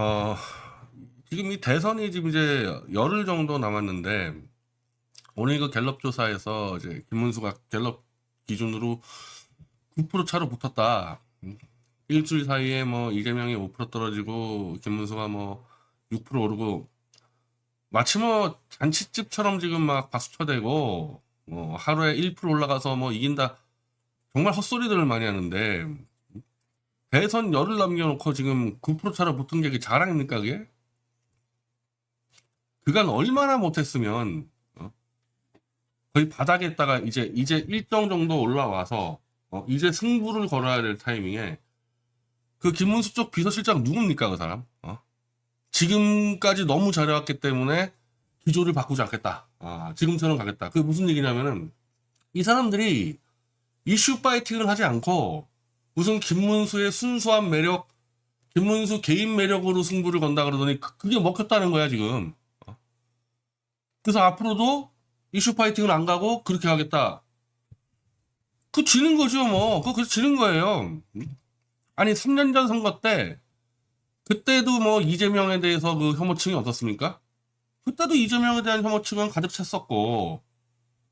어, 지금 이 대선이 지금 이제 열흘 정도 남았는데, 오늘 그 갤럽 조사에서 이제 김문수가 갤럽 기준으로 9% 차로 붙었다. 일주일 사이에 뭐 이재명이 5% 떨어지고 김문수가 뭐 6% 오르고, 마치 뭐 잔치집처럼 지금 막 박수 쳐대고 뭐 하루에 1% 올라가서 뭐 이긴다. 정말 헛소리들을 많이 하는데, 대선 열흘 남겨놓고 지금 9% 차로 붙은 게 그게 자랑입니까 그게? 그간 얼마나 못했으면 거의 바닥에다가 이제 일정 정도 올라와서 이제 승부를 걸어야 될 타이밍에 그 김문수 쪽 비서실장 누굽니까 그 사람? 지금까지 너무 잘해왔기 때문에 기조를 바꾸지 않겠다. 지금처럼 가겠다. 그게 무슨 얘기냐면은 이 사람들이 이슈 파이팅을 하지 않고 무슨 김문수의 순수한 매력, 김문수 개인 매력으로 승부를 건다 그러더니 그게 먹혔다는 거야 지금. 그래서 앞으로도 이슈 파이팅을 안 가고 그렇게 하겠다. 그 지는 거죠 뭐. 그거 지는 거예요. 아니 3년 전 선거 때 그때도 뭐 이재명에 대해서 그 혐오층이 없었습니까? 그때도 이재명에 대한 혐오층은 가득 찼었고,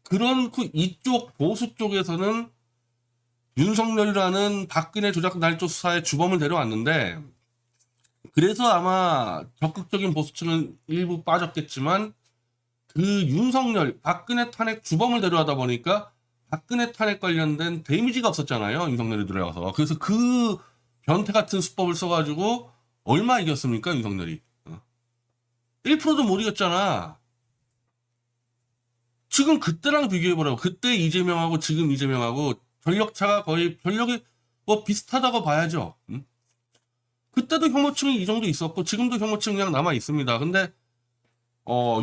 그런 그 이쪽 보수 쪽에서는 윤석열이라는 박근혜 조작 날조 수사의 주범을 데려왔는데, 그래서 아마 적극적인 보수층은 일부 빠졌겠지만 그 윤석열 박근혜 탄핵 주범을 데려와다 보니까 박근혜 탄핵 관련된 데미지가 없었잖아요. 윤석열이 들어와서. 그래서 그 변태 같은 수법을 써가지고 얼마 이겼습니까 윤석열이? 1%도 못 이겼잖아. 지금 그때랑 비교해보라고. 그때 이재명하고 지금 이재명하고 전력차가 거의 전력이 뭐 비슷하다고 봐야죠. 응? 그때도 혐오층이 이 정도 있었고 지금도 혐오층 그냥 남아 있습니다. 근데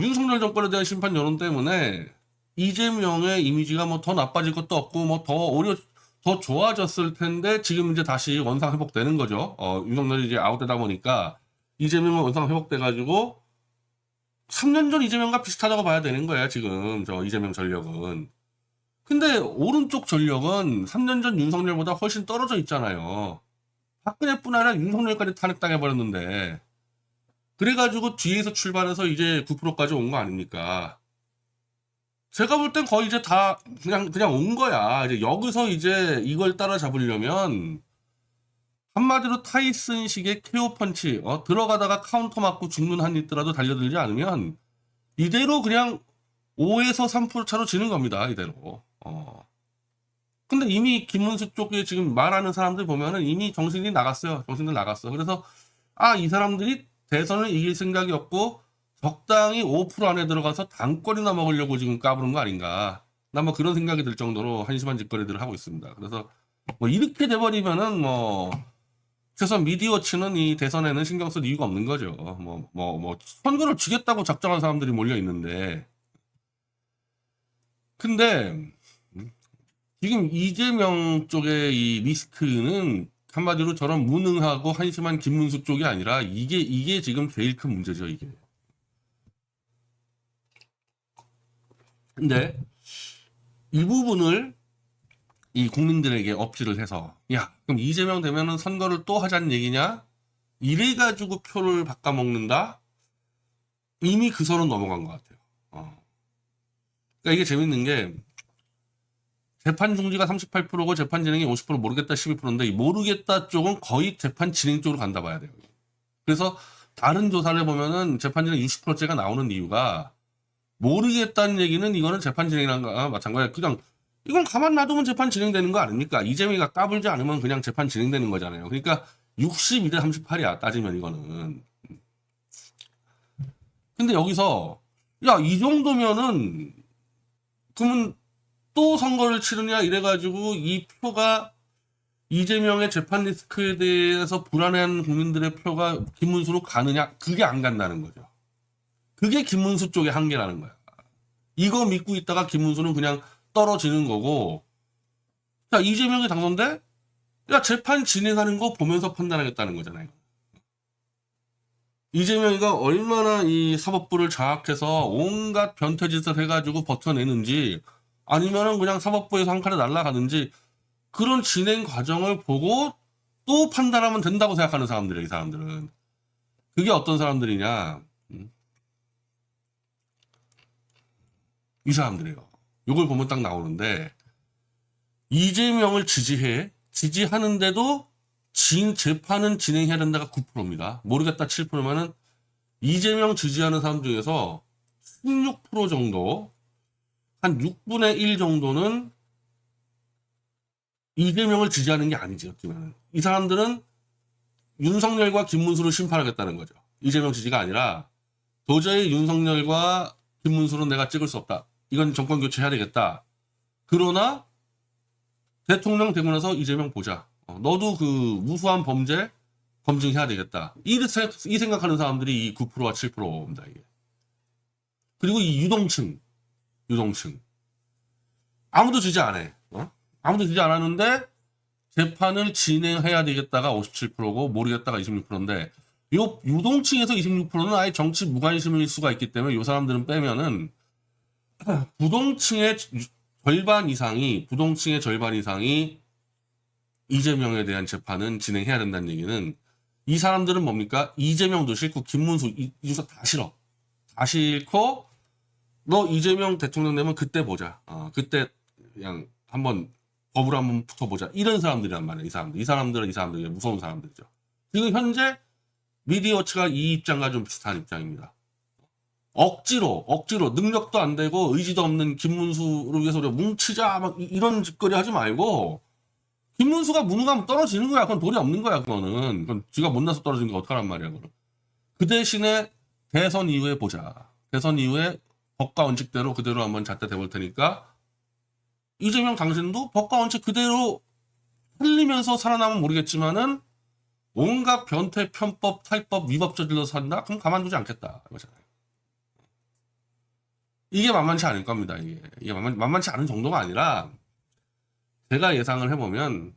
윤석열 정권에 대한 심판 여론 때문에 이재명의 이미지가 뭐 더 나빠질 것도 없고 뭐 더 오히려 더 좋아졌을 텐데 지금 이제 다시 원상 회복되는 거죠. 윤석열이 이제 아웃되다 보니까 이재명은 원상 회복돼가지고 3년 전 이재명과 비슷하다고 봐야 되는 거야 지금 저 이재명 전력은. 근데 오른쪽 전력은 3년 전 윤석열보다 훨씬 떨어져 있잖아요. 박근혜뿐 아니라 윤석열까지 탄핵당해버렸는데, 그래가지고 뒤에서 출발해서 이제 9%까지 온 거 아닙니까? 제가 볼 땐 거의 이제 다 그냥 온 거야. 이제 여기서 이제 이걸 따라잡으려면 한마디로 타이슨식의 KO 펀치, 들어가다가 카운터 맞고 죽는 한 있더라도 달려들지 않으면 이대로 그냥 5에서 3% 차로 지는 겁니다. 이대로. 근데 이미 김문수 쪽에 지금 말하는 사람들 보면은 이미 정신이 나갔어요. 정신들 나갔어. 그래서 이 사람들이 대선을 이길 생각이 없고 적당히 5% 안에 들어가서 당권이나 먹으려고 지금 까부는 거 아닌가. 나 뭐 그런 생각이 들 정도로 한심한 짓거리들을 하고 있습니다. 그래서 뭐 이렇게 돼버리면은 뭐 최소한 미디어치는 이 대선에는 신경 쓸 이유가 없는 거죠. 선거를 지겠다고 작정한 사람들이 몰려 있는데. 근데 지금 이재명 쪽의 이 리스크는 한마디로 저런 무능하고 한심한 김문수 쪽이 아니라 이게 지금 제일 큰 문제죠, 이게. 근데 이 부분을 이 국민들에게 어필을 해서 야, 그럼 이재명 되면은 선거를 또 하자는 얘기냐? 이래가지고 표를 바꿔먹는다? 이미 그 선은 넘어간 것 같아요. 그러니까 이게 재밌는 게 재판 중지가 38%고 재판 진행이 50% 모르겠다 12%인데 이 모르겠다 쪽은 거의 재판 진행 쪽으로 간다 봐야 돼요. 그래서 다른 조사를 보면은 재판 진행 60%째가 나오는 이유가 모르겠다는 얘기는 이거는 재판 진행이란 거랑 마찬가지야. 그냥 이건 가만 놔두면 재판 진행되는 거 아닙니까? 이재명이가 까불지 않으면 그냥 재판 진행되는 거잖아요. 그러니까 62대 38이야 따지면 이거는. 근데 여기서 야, 이 정도면은 그러면 또 선거를 치르냐 이래가지고 이 표가 이재명의 재판 리스크에 대해서 불안해하는 국민들의 표가 김문수로 가느냐, 그게 안 간다는 거죠. 그게 김문수 쪽의 한계라는 거야. 이거 믿고 있다가 김문수는 그냥 떨어지는 거고, 자, 이재명이 당선돼? 야, 재판 진행하는 거 보면서 판단하겠다는 거잖아요. 이재명이가 얼마나 이 사법부를 장악해서 온갖 변태짓을 해가지고 버텨내는지, 아니면은 그냥 사법부에서 한 칸에 날아가는지, 그런 진행 과정을 보고 또 판단하면 된다고 생각하는 사람들이에요, 이 사람들은. 그게 어떤 사람들이냐? 이 사람들이에요. 요걸 보면 딱 나오는데 이재명을 지지하는데도 재판은 진행해야 된다가 9%입니다. 모르겠다 7%면은 이재명 지지하는 사람 중에서 16% 정도, 한 6분의 1 정도는 이재명을 지지하는 게 아니지. 이 사람들은 윤석열과 김문수를 심판하겠다는 거죠. 이재명 지지가 아니라 도저히 윤석열과 김문수는 내가 찍을 수 없다. 이건 정권 교체해야 되겠다. 그러나 대통령 되고 나서 이재명 보자. 너도 그 무수한 범죄 검증해야 되겠다. 이 생각하는 사람들이 이 9%와 7%입니다. 이게. 그리고 이 유동층. 아무도 지지 안 해. 아무도 지지 안 하는데 재판을 진행해야 되겠다가 57%고 모르겠다가 26%인데 요 유동층에서 26%는 아예 정치 무관심일 수가 있기 때문에 요 사람들은 빼면은 부동층의 절반 이상이 이재명에 대한 재판은 진행해야 된다는 얘기는 이 사람들은 뭡니까? 이재명도 싫고 김문수 이준석 다 싫어. 다 싫고 너 이재명 대통령 되면 그때 보자. 그때 그냥 한번 법으로 한번 붙어보자. 이런 사람들이란 말이에요. 이 사람들은 무서운 사람들이죠. 지금 현재 미디어워치가 이 입장과 좀 비슷한 입장입니다. 억지로 능력도 안 되고 의지도 없는 김문수를 위해서 우리가 뭉치자 막 이런 짓거리 하지 말고 김문수가 무능하면 떨어지는 거야. 그건 돈이 없는 거야. 그건 지가 못나서 떨어진 거 어떡하란 말이야. 그럼. 그 대신에 대선 이후에 보자. 대선 이후에 법과 원칙대로 그대로 한번 잣대 대볼 테니까 이재명 당신도 법과 원칙 그대로 흘리면서 살아남으면 모르겠지만은 온갖 변태, 편법, 탈법, 위법 저질러서 산다? 그럼 가만두지 않겠다. 이거잖아요. 이게 만만치 않을 겁니다. 이게 만만치 않은 정도가 아니라 제가 예상을 해보면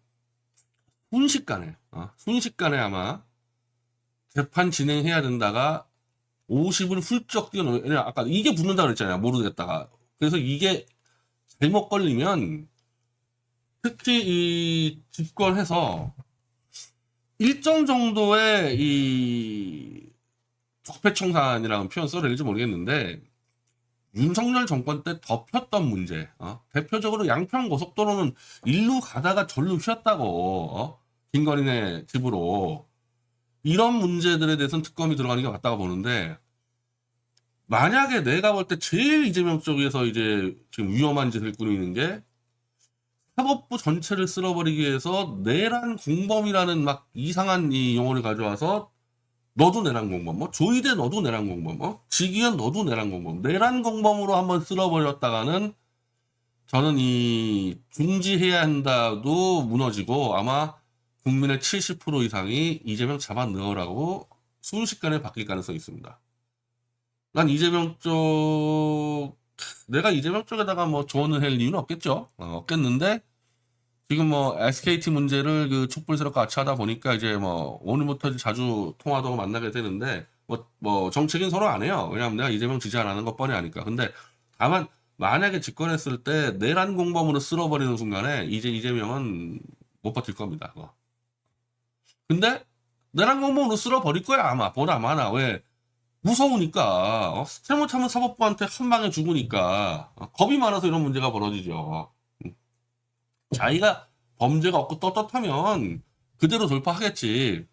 순식간에 아마 재판 진행해야 된다가 50을 훌쩍 뛰어넘어. 아까 이게 붙는다 그랬잖아요. 모르겠다가. 그래서 이게 잘못 걸리면 특히 이 집권해서 일정 정도의 이 적폐청산이라는 표현 써야 될지 모르겠는데 윤석열 정권 때 덮였던 문제, 대표적으로 양평 고속도로는 일로 가다가 절로 휘었다고, 김건희네 집으로. 이런 문제들에 대해서는 특검이 들어가는 게 맞다고 보는데, 만약에 내가 볼 때 제일 이재명 쪽에서 이제 지금 위험한 짓을 꾸미는 게 사법부 전체를 쓸어버리기 위해서 내란 공범이라는 막 이상한 이 용어를 가져와서 너도 내란 공범, 조이대 너도 내란 공범, 지기현 너도 내란 공범, 내란 공범으로 한번 쓸어버렸다가는 저는 이 중지해야 한다도 무너지고 아마 국민의 70% 이상이 이재명 잡아 넣으라고 순식간에 바뀔 가능성이 있습니다. 난 이재명 쪽, 내가 이재명 쪽에다가 뭐 조언을 할 이유는 없겠죠. 없겠는데 지금 뭐 SKT 문제를 그 촛불세력과 같이 하다 보니까 이제 뭐 오늘부터 자주 통화도 만나게 되는데 뭐 정책인 서로 안 해요. 왜냐하면 내가 이재명 지지 안 하는 거 뻔히 아니까. 근데 다만 만약에 집권했을 때 내란 공범으로 쓸어버리는 순간에 이재명은 못 버틸 겁니다. 그거. 근데 내란 공범으로 쓸어버릴 거야 아마. 보다 많아. 왜? 무서우니까. 잘못하면 사법부한테 한 방에 죽으니까. 겁이 많아서 이런 문제가 벌어지죠. 자기가 범죄가 없고 떳떳하면 그대로 돌파하겠지.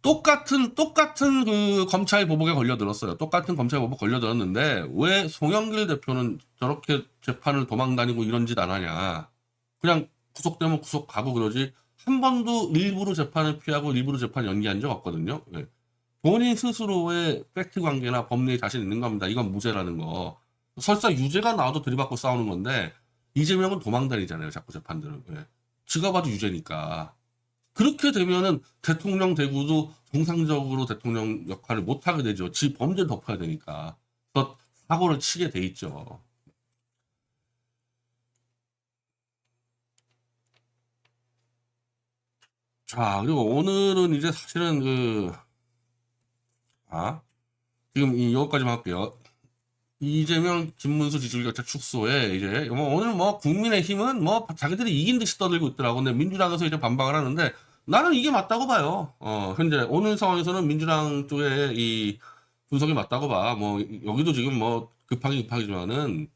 똑같은 그 검찰 보복에 걸려들었어요. 똑같은 검찰 보복 걸려들었는데 왜 송영길 대표는 저렇게 재판을 도망다니고 이런 짓 안 하냐. 그냥 구속되면 구속 가고 그러지. 한 번도 일부러 재판을 피하고 일부러 재판 연기한 적 없거든요. 네. 본인 스스로의 팩트 관계나 법리에 자신 있는 겁니다. 이건 무죄라는 거. 설사 유죄가 나와도 들이받고 싸우는 건데 이재명은 도망다니잖아요. 자꾸 재판들은. 왜? 지가 봐도 유죄니까. 그렇게 되면은 대통령 되고도 정상적으로 대통령 역할을 못하게 되죠. 지 범죄를 덮어야 되니까. 그래서 사고를 치게 돼 있죠. 자, 그리고 오늘은 이제 사실은 지금 이거까지만 할게요. 이재명, 김문수 지지율 격차 축소에 오늘 국민의힘은 자기들이 이긴 듯이 떠들고 있더라고. 근데 민주당에서 이제 반박을 하는데 나는 이게 맞다고 봐요. 현재 오늘 상황에서는 민주당 쪽의 이 분석이 맞다고 봐. 뭐 여기도 지금 뭐 급하기지만은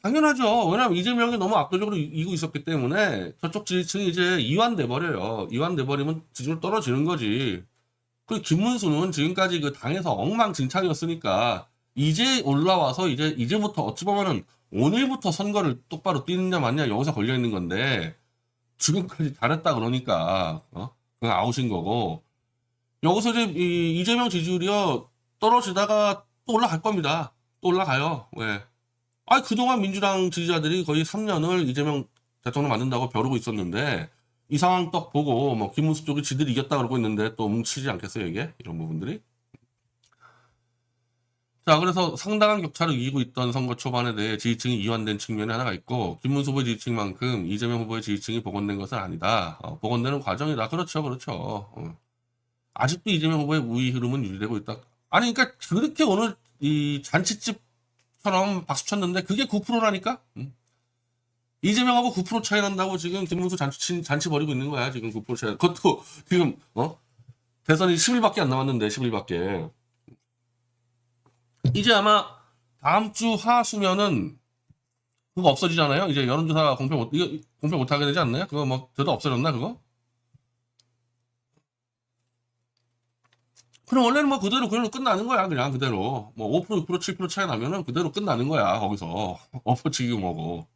당연하죠. 왜냐면 이재명이 너무 압도적으로 이기고 있었기 때문에 저쪽 지지층이 이제 이완돼 버려요. 이완돼 버리면 지지율 떨어지는 거지. 그리고 김문수는 지금까지 그 당에서 엉망진창이었으니까 이제 올라와서 이제부터 어찌 보면은 오늘부터 선거를 똑바로 뛰느냐 마냐 여기서 걸려 있는 건데 지금까지 잘했다 그러니까 그냥 아웃인 거고 여기서 이제 이재명 지지율이요 떨어지다가 또 올라갈 겁니다. 또 올라가요. 왜? 그동안 민주당 지지자들이 거의 3년을 이재명 대통령 만든다고 벼르고 있었는데 이 상황 딱 보고 뭐 김문수 쪽이 지들이 이겼다 그러고 있는데 또 뭉치지 않겠어요 이게? 이런 부분들이? 자, 그래서 상당한 격차를 이기고 있던 선거 초반에 대해 지지층이 이완된 측면이 하나가 있고 김문수 후보의 지지층만큼 이재명 후보의 지지층이 복원된 것은 아니다. 복원되는 과정이다. 그렇죠, 그렇죠. 아직도 이재명 후보의 우위 흐름은 유지되고 있다. 아니, 그러니까 그렇게 오늘 이 잔치집처럼 박수 쳤는데 그게 9%라니까? 이재명하고 9% 차이 난다고 지금 김문수 잔치 벌이고 있는 거야. 지금 9% 차이. 그것도 지금 대선이 10일밖에 안 남았는데 10일밖에. 이제 아마 다음 주 하수면은 그거 없어지잖아요. 이제 여론조사 공표 못 하게 되지 않나요? 그거 뭐 저도 없어졌나 그거? 그럼 원래는 뭐 그대로 끝나는 거야. 그냥 그대로 뭐 5% 6% 7% 차이 나면은 그대로 끝나는 거야. 거기서 엎어치기 뭐고.